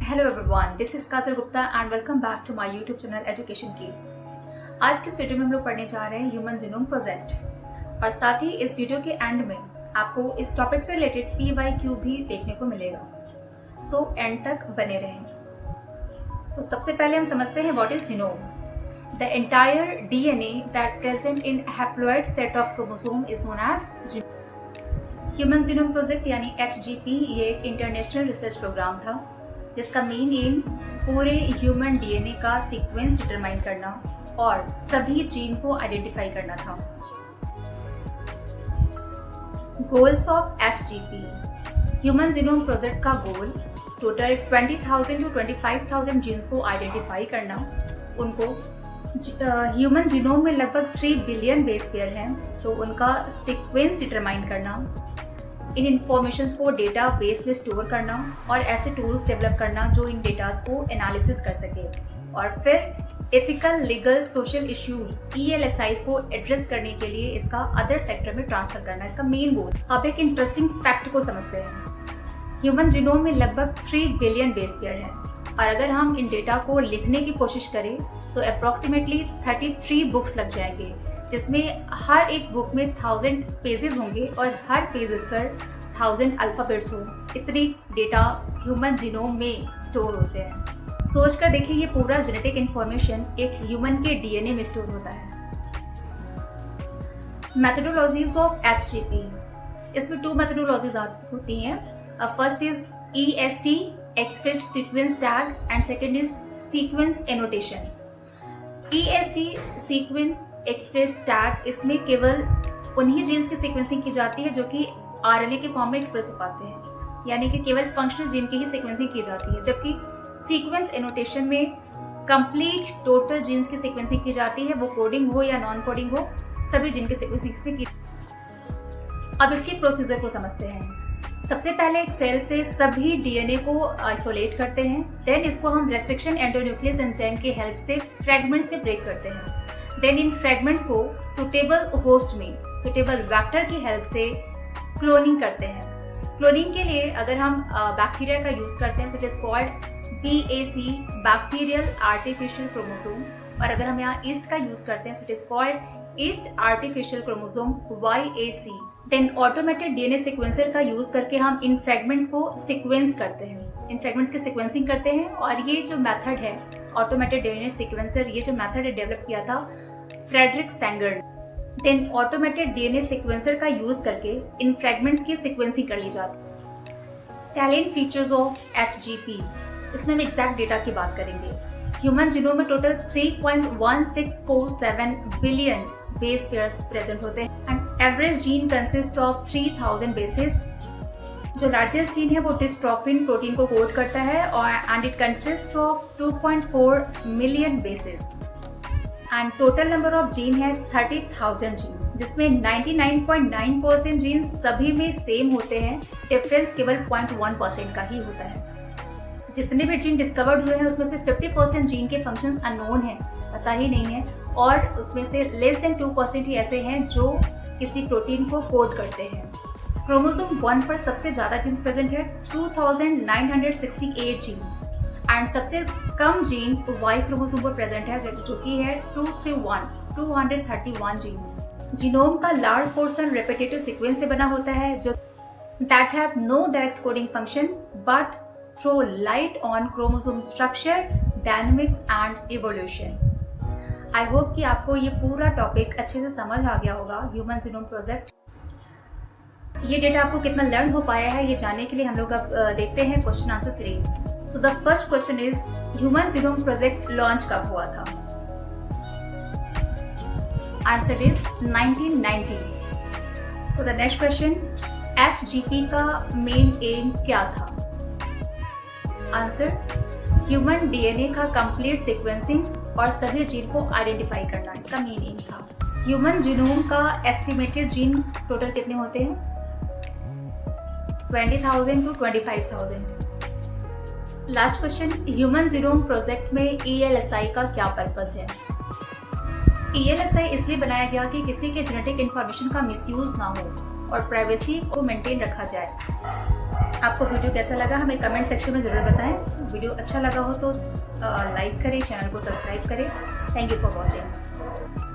Hello everyone, this is Kajal Gupta and welcome back to my YouTube channel education की। आज के इस वीडियो में हम लोग पढ़ने जा रहे हैं ह्यूमन जीनोम प्रोजेक्ट और साथ ही इस वीडियो के एंड में आपको इस टॉपिक से रिलेटेड PYQ भी देखने को मिलेगा। सो एंड तक बने रहें। तो सबसे पहले हम समझते हैं what is genome. The entire DNA that present in haploid set of chromosome is known as genome. Human genome project यानी HGP ये एक इंटरनेशनल रिसर्च प्रोग्राम था जिसका मेन एम पूरे ह्यूमन DNA का सीक्वेंस डिटरमाइन करना और सभी जीन को आइडेंटिफाई करना था। Goals of HGP। Human genome project का गोल टोटल 20,000 to 25,000 जीन्स को आइडेंटिफाई करना, उनको ह्यूमन जीनोम में लगभग 3 बिलियन बेस पेयर हैं तो उनका सीक्वेंस डिटरमाइन करना, इन इंफॉर्मेशंस को डेटा बेस में स्टोर करना और ऐसे टूल्स डेवलप करना जो इन डेटास को एनालिसिस कर सके और फिर ethical, legal, social issues ELSIs को एड्रेस करने के लिए इसका अदर सेक्टर में ट्रांसफर करना इसका मेन गोल। अब एक इंटरेस्टिंग फैक्ट को समझते हैं। ह्यूमन जीनोम में लगभग 3 बिलियन बेस पेयर हैं और अगर हम इन डेटा को लिखने की कोशिश करें तो अप्रॉक्सीमेटली 33 बुक्स लग जाएंगे, जिसमें हर एक बुक में 1000 पेजेस होंगे और हर पेजेस पर 1000 अल्फाबेट्स हों। इतनी डेटा ह्यूमन जीनोम में स्टोर होते हैं। सोच कर देखिए, ये पूरा जेनेटिक इंफॉर्मेशन एक ह्यूमन के DNA में स्टोर होता है। Methodologies of HGP। इसमें 2 मेथडोलॉजीज होती हैं। First is EST expressed sequence tag and second is sequence annotation. EST sequence express tag, इसमें केवल उन्हीं जीन्स की सीक्वेंसिंग की जाती है जो कि RNA के फॉर्म में एक्सप्रेस हो पाते हैं, यानी कि केवल फंक्शनल जीन की ही सीक्वेंसिंग की जाती है। जबकि सीक्वेंस एनोटेशन में कंप्लीट टोटल जीन्स की सीक्वेंसिंग की जाती है, वो कोडिंग हो या नॉन कोडिंग हो, सभी जीन की सीक्वेंसिंग इसमें की। अब इसकी प्रोसीजर को समझते हैं। सबसे पहले एक सेल से सभी DNA को आइसोलेट करते हैं, देन इसको हम रेस्ट्रिक्शन एंडोन्यूक्लियस एंजाइम की हेल्प से फ्रेगमेंट्स में ब्रेक करते हैं। देन इन फ्रेगमेंट्स को सुटेबल होस्ट में सुटेबल वेक्टर की हेल्प से क्लोनिंग करते हैं। क्लोनिंग के लिए अगर हम बैक्टीरिया का यूज करते हैं, so it is called BAC bacterial artificial chromosome, और अगर हम यहाँ ईस्ट का यूज करते हैं, so it is called yeast artificial chromosome YAC। Then automated DNA sequencer का यूज करके हम इन फ्रेगमेंट्स को सीक्वेंस करते हैं, इन फ्रेगमेंट्स की सीक्वेंसिंग करते हैं। और ये जो मेथड है ऑटोमेटेड DNA सीक्वेंसर, ये जो मेथड है डेवलप किया था Frederick Sanger. Then automated DNA sequencer का यूज करके इन फ्रेगमेंट्स की सीक्वेंसिंग कर ली जाती है। सैलिएंट फीचर्स ऑफ HGP, इसमें हम एग्जैक्ट डेटा की बात करेंगे। ह्यूमन जीनोम में total 3.1647 billion base pairs present होते हैं and average gene consist of 3000 bases. जो लार्जेस्ट जीन है वो डिस्ट्रोफिन प्रोटीन को कोड करता है और and it consist of 2.4 million bases and total number of gene है 30,000 जीन, जिसमें 99.9% जीन सभी में सेम होते हैं, डिफरेंस केवल 0.1% का ही होता है। जितने भी जीन डिस्कवर्ड हुए हैं उसमें से 50% जीन के फंक्शंस अननोन हैं, पता ही नहीं है, और उसमें से लेस देन 2% ही ऐसे हैं जो किसी प्रोटीन को कोड करते हैं। क्रोमोसोम 1 पर सबसे ज़्यादा जीन्स प्रेजेंट है 2968 जीन्स एंड सबसे कम जीन Y क्रोमोसोम पर प्रेजेंट है जो कि है 231 जीन्स। जीनोम का लार्ज पोर्शन रेपिटेटिव सीक्वेंस से बना होता है जो that have no direct coding function but throw light on chromosome structure, dynamics and evolution. I hope कि आपको ये पूरा टॉपिक अच्छे से समझ आ गया होगा ह्यूमन जीनोम प्रोजेक्ट। ये डेटा आपको कितना लर्न हो पाया है ये जानने के लिए हम लोग अब देखते हैं question answer series. So the first question is human genome project launch कब हुआ था? Answer is 1990। So the next question, HGP का मेन एम क्या था? आंसर, ह्यूमन DNA का कंप्लीट सीक्वेंसिंग और सभी जीन को आइडेंटिफाई करना इसका मेन एम था। ह्यूमन जीनोम का एस्टिमेटेड जीन टोटल कितने होते हैं? 20,000 to 25,000। Last question, human genome project में ELSI का क्या पर्पस है? ELSI इसलिए बनाया गया कि किसी के जेनेटिक इंफॉर्मेशन का मिसयूज ना हो और प्राइवेसी को मेंटेन रखा जाए। आपको वीडियो कैसा लगा हमें कमेंट सेक्शन में ज़रूर बताएं। वीडियो अच्छा लगा हो तो लाइक करें, चैनल को सब्सक्राइब करें। Thank you for watching.